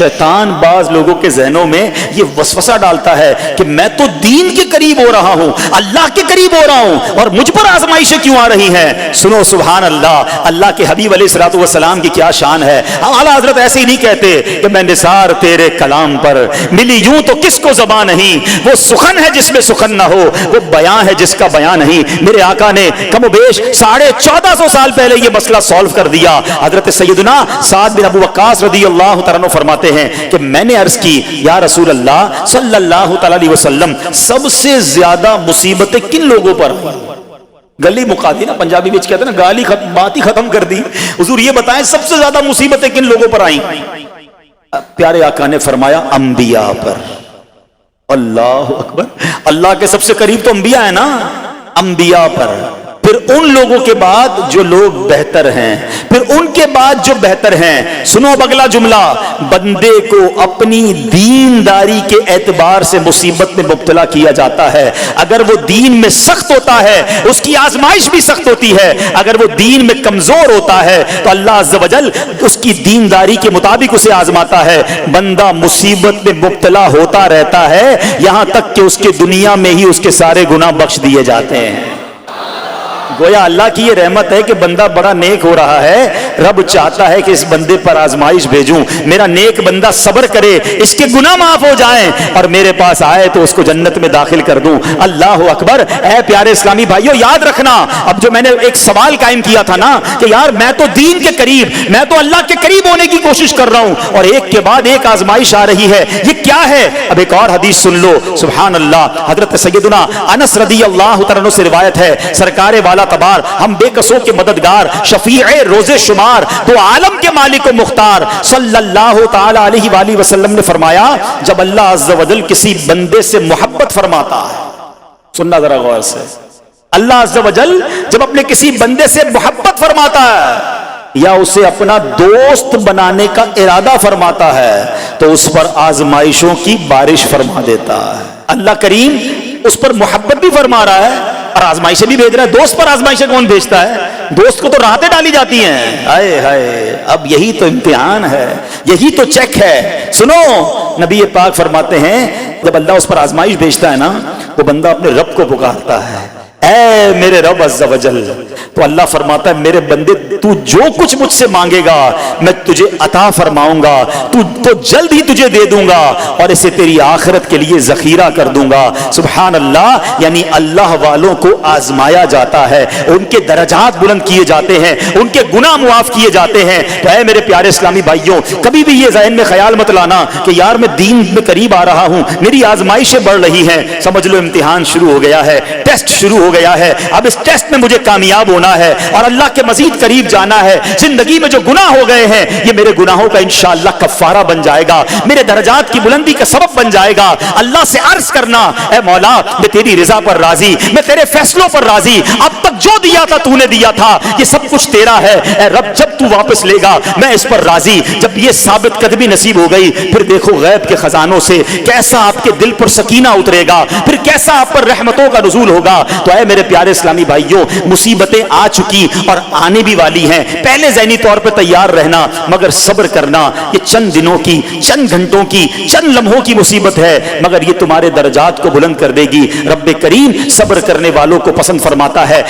शैतान बाज लोगों के जहनों में ये वसवसा डालता है कि मैं तो दीन के करीब हो रहा हूं, अल्लाह के करीब हो रहा हूं, और मुझ पर आजमाइशें क्यों आ रही हैं। सुनो सुभान अल्लाह, अल्लाह के हबीब अलैहिस्सलातु वस्सलाम की क्या शान है। आला हजरत ऐसे ही नहीं कहते कि मैं निसार तेरे कलाम पर मिली यूं तो किसको ज़बान नहीं, वो सुखन है जिसमें सुखन ना हो, वो बयां है जिसका बयां नहीं। मेरे आका ने कमोबेश 1450 साल पहले ये मसला सॉल्व कर दिया। हजरत सैयदना साद बिन अबू वक्कास रदियल्लाहु तआला अन्हु फरमाते हैं कि मैंने अर्ज की, या रसूल अल्लाह सल्लल्लाहु तआला अलैहि वसल्लम, सबसे ज्यादा मुसीबतें किन लोगों पर? गली मुका दी ना, पंजाबी में कहते हैं ना, गाली बात ही खत्म कर दी। हुजूर ये बताएं सबसे ज्यादा मुसीबतें किन लोगों पर आई? प्यारे आका ने फरमाया अंबिया पर। अल्लाह अकबर, अल्लाह के सबसे करीब तो अंबिया है ना, अंबिया पर, फिर उन लोगों के बाद जो लोग बेहतर हैं, फिर उनके बाद जो बेहतर हैं। सुनो अब अगला जुमला, बंदे को अपनी दीनदारी के एतबार से मुसीबत में मुब्तला किया जाता है। अगर वो दीन में सख्त होता है उसकी आजमाइश भी सख्त होती है, अगर वो दीन में कमजोर होता है तो अल्लाह अज़्ज़ व जल उसकी दीनदारी के मुताबिक उसे आजमाता है। बंदा मुसीबत में मुब्तला होता रहता है यहां तक कि उसके दुनिया में ही उसके सारे गुनाह बख्श दिए जाते हैं। गोया अल्लाह की ये रहमत है कि बंदा बड़ा नेक हो रहा है, रब चाहता है कि इस बंदे पर आजमाइश भेजूं, मेरा नेक बंदा सब्र करे, इसके गुनाह माफ हो जाएं और मेरे पास आए तो उसको जन्नत में दाखिल कर दूं। अल्लाह अकबर। ऐ प्यारे इस्लामी भाइयों, याद रखना, अब जो मैंने एक सवाल कायम किया था ना कि यार मैं तो दीन के करीब, मैं तो अल्लाह के करीब होने की कोशिश कर रहा हूं और एक के बाद एक आजमाइश आ रही है, ये क्या है? अब एक और हदीस सुन लो, सुभान अल्लाह। हजरत सैयदना अनस रदियल्लाहु तआला अन्हु से रिवायत है, सरकारे वाला तबार, हम बेकसों के मददगार, शफीए रोजे शुमार, तो आलम के मालिक व मुख्तार सल्लल्लाहु ताला अलैहि वसल्लम ने फरमाया, जब अल्लाह अज़्ज़ व जल किसी बंदे से मोहब्बत फरमाता है, सुनना जरा गौर से, अल्लाह अज़्ज़ व जल जब अपने किसी बंदे से मोहब्बत फरमाता है या उसे अपना दोस्त बनाने का इरादा फरमाता है तो उस पर आजमाइशों की बारिश फरमा देता है। अल्लाह करीम उस पर मोहब्बत भी फरमा रहा है और आजमाइशें भी भेज रहा है। दोस्त पर आजमाइशें कौन भेजता है? दोस्त को तो राहतें डाली जाती हैं। हाय हाय, अब यही तो इम्तिहान है, यही तो चेक है। सुनो, नबी पाक फरमाते हैं जब अल्लाह उस पर आजमाइश भेजता है ना तो बंदा अपने रब को पुकारता है, ऐ मेरे रब अज़्ज़ व जल। तो अल्लाह फरमाता है, मेरे बंदे तू जो कुछ मुझसे मांगेगा मैं तुझे अता फरमाऊंगा, तू तो जल्द ही तुझे दे दूंगा और इसे तेरी आखिरत के लिए जखीरा कर दूंगा। सुभान अल्लाह। यानी अल्लाह वालों को आजमाया जाता है, उनके दर्जात बुलंद किए जाते हैं, उनके गुनाह मुआफ किए जाते हैं। तो ऐ मेरे प्यारे इस्लामी भाइयों, कभी भी ये ज़हन में ख्याल मत लाना कि यार मैं दीन में करीब आ रहा हूं, मेरी आजमाइशें बढ़ रही हैं। समझ लो इम्तिहान शुरू हो गया है, टेस्ट शुरू हो गया है। अब इस टेस्ट में मुझे कामयाब होना है और अल्लाह के मजीद करीब जाना है। जिंदगी में जो गुनाह हो गए हैं ये मेरे गुनाहों का इंशाअल्लाह कफ़ारा बन जाएगा, मेरे दर्जात की बुलंदी का सबब बन जाएगा। अल्लाह से अर्ज करना, ऐ मौला मैं तेरी रिजा पर राजी, मैं तेरे फैसलों पर राजी, अब तक जो दिया था तूने दिया था, ये सब कुछ तेरा है। ऐ रब जब तू वापस लेगा मैं इस पर राजी। जब ये साबित कदमी नसीब हो गई फिर देखो गैब के खजानों से कैसा आपके दिल पर सकीना उतरेगा, फिर कैसा आप पर रहमतों का नुज़ूल होगा। तो ऐ मेरे प्यारे इस्लामी भाइयों, मुसीबतें आ चुकी और आने भी वाली हैं, पहले ज़हनी तौर पर तैयार रहना, मगर सब्र करना। ये चंद दिनों की, चंद घंटों की, चंद लम्हों की मुसीबत है, मगर ये तुम्हारे दर्जात को बुलंद कर देगी। रब्बे करीम सब्र करने वालों को पसंद फरमाता है।